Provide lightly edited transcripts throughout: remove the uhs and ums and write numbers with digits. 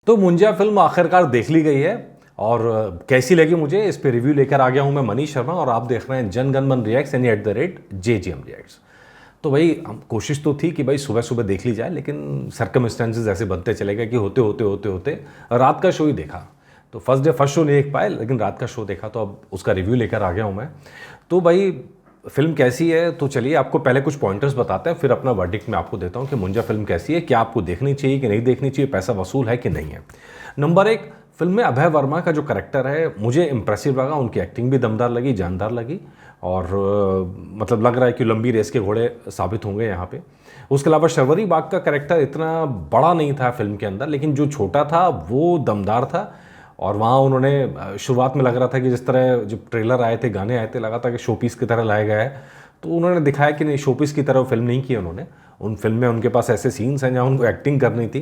तो मुंजा फिल्म आखिरकार देख ली गई है और कैसी लगी मुझे इस पे रिव्यू लेकर आ गया हूं मैं मनीष शर्मा और आप देख रहे हैं जनगणमन रिएक्ट्स यानी @JGM रिएक्ट्स। तो भाई कोशिश तो थी कि भाई सुबह सुबह देख ली जाए, लेकिन सर्कमस्टेंसेस ऐसे बनते चले गए कि होते होते होते होते रात का शो ही देखा। तो फर्स्ट शो नहीं देख पाए, लेकिन रात का शो देखा, तो अब उसका रिव्यू लेकर आ गया हूँ मैं। तो भाई फिल्म कैसी है, तो चलिए आपको पहले कुछ पॉइंटर्स बताते हैं, फिर अपना वर्डिक्ट मैं आपको देता हूँ कि मुंजा फिल्म कैसी है, क्या आपको देखनी चाहिए कि नहीं देखनी चाहिए, पैसा वसूल है कि नहीं है। नंबर 1, फिल्म में अभय वर्मा का जो करेक्टर है मुझे इंप्रेसिव लगा, उनकी एक्टिंग भी दमदार लगी, जानदार लगी और मतलब लग रहा है कि लंबी रेस के घोड़े साबित होंगे यहाँ पे। उसके अलावा शर्वरी बाग का करेक्टर इतना बड़ा नहीं था फिल्म के अंदर, लेकिन जो छोटा था वो दमदार था। और वहाँ उन्होंने शुरुआत में लग रहा था कि जिस तरह जब ट्रेलर आए थे, गाने आए थे, लगा था कि शोपीस की तरह लाया गया है, तो उन्होंने दिखाया कि नहीं, शोपीस की तरह फिल्म नहीं की उन्होंने। उन फिल्म में उनके पास ऐसे सीन्स हैं जहाँ उनको एक्टिंग करनी थी,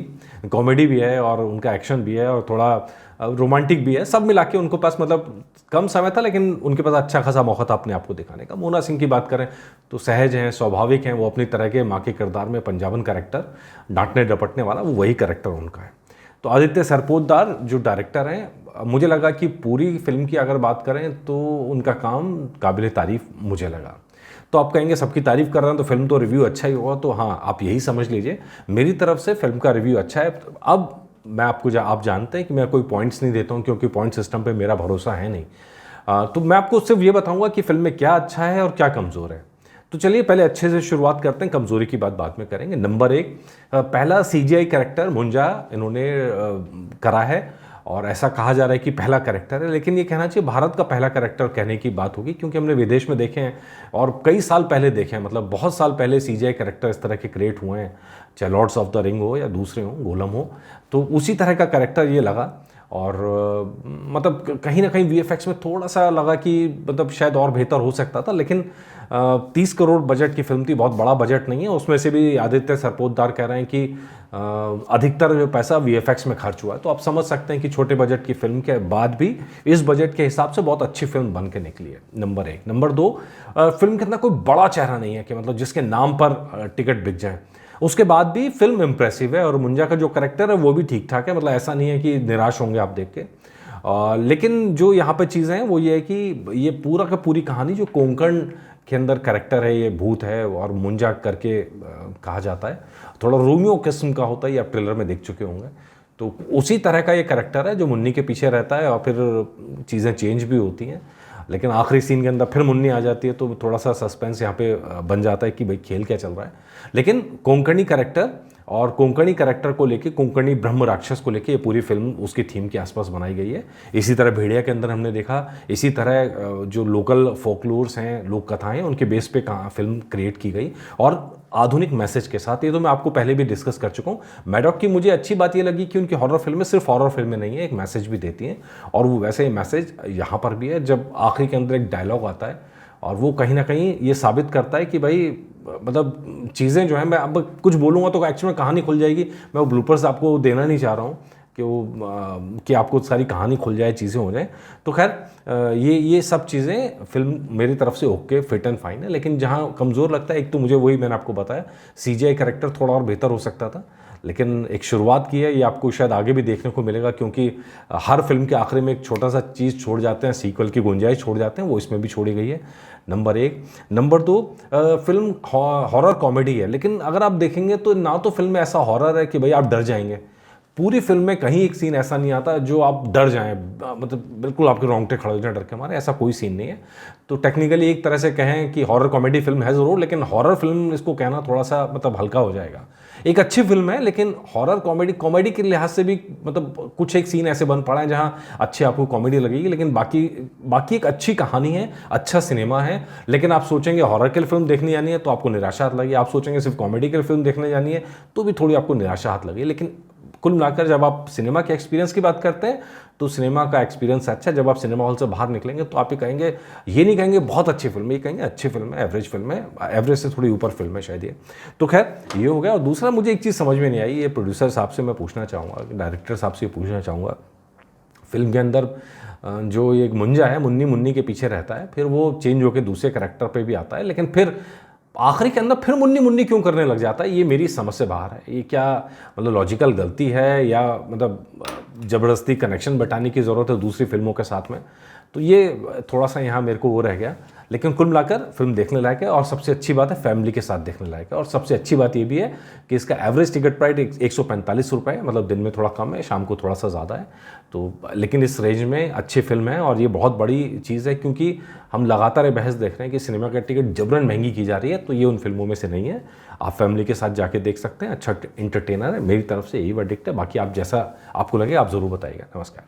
कॉमेडी भी है और उनका एक्शन भी है और थोड़ा रोमांटिक भी है, सब मिला के उनके पास मतलब कम समय था, लेकिन उनके पास अच्छा खासा मौका था अपने आप को दिखाने का। मोना सिंह की बात करें तो सहज हैं, स्वाभाविक हैं, वो अपनी तरह के माँ के किरदार में पंजाबन कैरेक्टर, डांटने डपटने वाला, वो वही कैरेक्टर उनका है। तो आदित्य सरपोतदार जो डायरेक्टर हैं, मुझे लगा कि पूरी फिल्म की अगर बात करें तो उनका काम काबिल तारीफ़ मुझे लगा। तो आप कहेंगे सबकी तारीफ़ कर रहे हैं तो फिल्म तो रिव्यू अच्छा ही होगा, तो हाँ, आप यही समझ लीजिए मेरी तरफ से फिल्म का रिव्यू अच्छा है। अब मैं आपको आप जानते हैं कि मैं कोई पॉइंट्स नहीं देता हूँ, क्योंकि पॉइंट सिस्टम पे मेरा भरोसा है नहीं। तो मैं आपको सिर्फ ये बताऊँगा कि फिल्म में क्या अच्छा है और क्या कमज़ोर है। तो चलिए पहले अच्छे से शुरुआत करते हैं, कमज़ोरी की बात बाद में करेंगे। नंबर 1, पहला CGI कैरेक्टर मुंजा इन्होंने करा है और ऐसा कहा जा रहा है कि पहला कैरेक्टर है, लेकिन ये कहना चाहिए भारत का पहला कैरेक्टर कहने की बात होगी, क्योंकि हमने विदेश में देखे हैं और कई साल पहले देखे हैं, मतलब बहुत साल पहले CGI कैरेक्टर इस तरह के क्रिएट हुए हैं, चाहे लॉर्ड्स ऑफ द रिंग हो या दूसरे हो, गोलम हो, तो उसी तरह का कैरेक्टर ये लगा। और मतलब कहीं ना कहीं VFX में थोड़ा सा लगा कि मतलब शायद और बेहतर हो सकता था, लेकिन 30 करोड़ बजट की फिल्म थी, बहुत बड़ा बजट नहीं है। उसमें से भी आदित्य सरपोतदार कह रहे हैं कि अधिकतर जो पैसा VFX में खर्च हुआ है, तो आप समझ सकते हैं कि छोटे बजट की फिल्म के बाद भी इस बजट के हिसाब से बहुत अच्छी फिल्म बन के निकली है। नंबर 1। नंबर 2, फिल्म के अंदर कोई बड़ा चेहरा नहीं है कि मतलब जिसके नाम पर टिकट बिक जाए, उसके बाद भी फिल्म इंप्रेसिव है और मुंजा का जो कैरेक्टर है वो भी ठीक ठाक है, मतलब ऐसा नहीं है कि निराश होंगे आप देख के। लेकिन जो यहाँ पे चीज़ें हैं वो ये है कि ये पूरा का पूरी कहानी जो कोंकण के अंदर कैरेक्टर है, ये भूत है और मुंजा करके कहा जाता है, थोड़ा रोमियो किस्म का होता है, ये आप ट्रेलर में देख चुके होंगे। तो उसी तरह का ये कैरेक्टर है जो मुन्नी के पीछे रहता है और फिर चीज़ें चेंज भी होती हैं, लेकिन आखिरी सीन के अंदर फिर मुन्नी आ जाती है, तो थोड़ा सा सस्पेंस यहाँ पे बन जाता है कि भाई खेल क्या चल रहा है। लेकिन कोंकणी कैरेक्टर और कोंकणी कैरेक्टर को लेके, कोंकणी ब्रह्म राक्षस को लेके ये पूरी फिल्म उसकी थीम के आसपास बनाई गई है। इसी तरह भेड़िया के अंदर हमने देखा, इसी तरह जो लोकल फोकलोर्स हैं, लोक कथाएं हैं, उनके बेस पे फिल्म क्रिएट की गई और आधुनिक मैसेज के साथ। ये तो मैं आपको पहले भी डिस्कस कर चुका हूँ। मैडॉक की मुझे अच्छी बात ये लगी कि उनकी हॉरर फिल्में सिर्फ हॉरर फिल्में नहीं है, एक मैसेज भी देती हैं, और वो वैसे ही मैसेज यहाँ पर भी है। जब आखिरी के अंदर एक डायलॉग आता है और वो कहीं ना कहीं ये साबित करता है कि भाई मतलब चीज़ें जो है, मैं अब कुछ बोलूँगा तो एक्चुअली में कहानी खुल जाएगी, मैं वो ब्लूपर्स आपको देना नहीं चाह रहा हूँ कि वो कि आपको सारी कहानी खुल जाए, चीज़ें हो जाए। तो खैर ये सब चीज़ें फिल्म मेरी तरफ से ओके, फिट एंड फाइन है। लेकिन जहाँ कमज़ोर लगता है, एक तो मुझे वही मैंने आपको बताया, CGI कैरेक्टर थोड़ा और बेहतर हो सकता था, लेकिन एक शुरुआत की है, ये आपको शायद आगे भी देखने को मिलेगा, क्योंकि हर फिल्म के आखिरी में एक छोटा सा चीज़ छोड़ जाते हैं, सीक्वल की गुंजाइश छोड़ जाते हैं, वो इसमें भी छोड़ी गई है। Number 1। Number 2, film horror comedy है, लेकिन अगर आप देखेंगे तो ना तो फिल्म में ऐसा हॉरर है कि भाई आप डर जाएंगे, पूरी फिल्म में कहीं एक सीन ऐसा नहीं आता जो आप डर जाएं, मतलब बिल्कुल आपके रोंगटे खड़े हो जाए डर के मारे, ऐसा कोई सीन नहीं है। तो टेक्निकली एक तरह से कहें कि हॉरर कॉमेडी फिल्म है ज़रूर, लेकिन हॉरर फिल्म इसको कहना थोड़ा सा मतलब हल्का हो जाएगा। एक अच्छी फिल्म है, लेकिन हॉरर कॉमेडी के लिहाज से भी मतलब कुछ एक सीन ऐसे बन पड़ा है जहाँ अच्छी आपको कॉमेडी लगेगी, लेकिन बाकी एक अच्छी कहानी है, अच्छा सिनेमा है। लेकिन आप सोचेंगे हॉरर की फिल्म देखने जानी है तो आपको निराशा हाथ लगी, आप सोचेंगे सिर्फ कॉमेडी की फिल्म देखने जानी है तो भी थोड़ी आपको निराशा हाथ लगी। लेकिन कुल मिलाकर जब आप सिनेमा के एक्सपीरियंस की बात करते हैं तो सिनेमा का एक्सपीरियंस अच्छा है। जब आप सिनेमा हॉल से बाहर निकलेंगे तो आप ये कहेंगे, ये नहीं कहेंगे बहुत अच्छी फिल्म है, ये कहेंगे अच्छी फिल्म है, एवरेज फिल्म है, एवरेज से थोड़ी ऊपर फिल्म है शायद ये। तो खैर ये हो गया। और दूसरा मुझे एक चीज़ समझ में नहीं आई, ये प्रोड्यूसर साहब से मैं पूछना चाहूँगा, डायरेक्टर साहब से पूछना चाहूँगा, फिल्म के अंदर जो एक मुंजा है, मुन्नी के पीछे रहता है, फिर वो चेंज होकर दूसरे कैरेक्टर पर भी आता है, लेकिन फिर आखिरी के अंदर फिर मुन्नी मुन्नी क्यों करने लग जाता है, ये मेरी समझ से बाहर है। ये क्या मतलब लॉजिकल गलती है या मतलब ज़बरदस्ती कनेक्शन बैठाने की ज़रूरत है दूसरी फिल्मों के साथ में, तो ये थोड़ा सा यहाँ मेरे को वो रह गया। लेकिन कुल मिलाकर फिल्म देखने लायक है और सबसे अच्छी बात है फैमिली के साथ देखने लायक है। और सबसे अच्छी बात ये भी है कि इसका एवरेज टिकट प्राइस 145 रुपये है, मतलब दिन में थोड़ा कम है, शाम को थोड़ा सा ज़्यादा है। तो लेकिन इस रेंज में अच्छी फिल्म है और ये बहुत बड़ी चीज़ है, क्योंकि हम लगातार ये बहस देख रहे हैं कि सिनेमा का टिकट जबरन महंगी की जा रही है, तो ये उन फिल्मों में से नहीं है। आप फैमिली के साथ जाके देख सकते हैं, अच्छा इंटरटेनर है। मेरी तरफ से यही वर्डिक्ट है, बाकी आप जैसा आपको लगे आप ज़रूर बताइएगा। नमस्कार।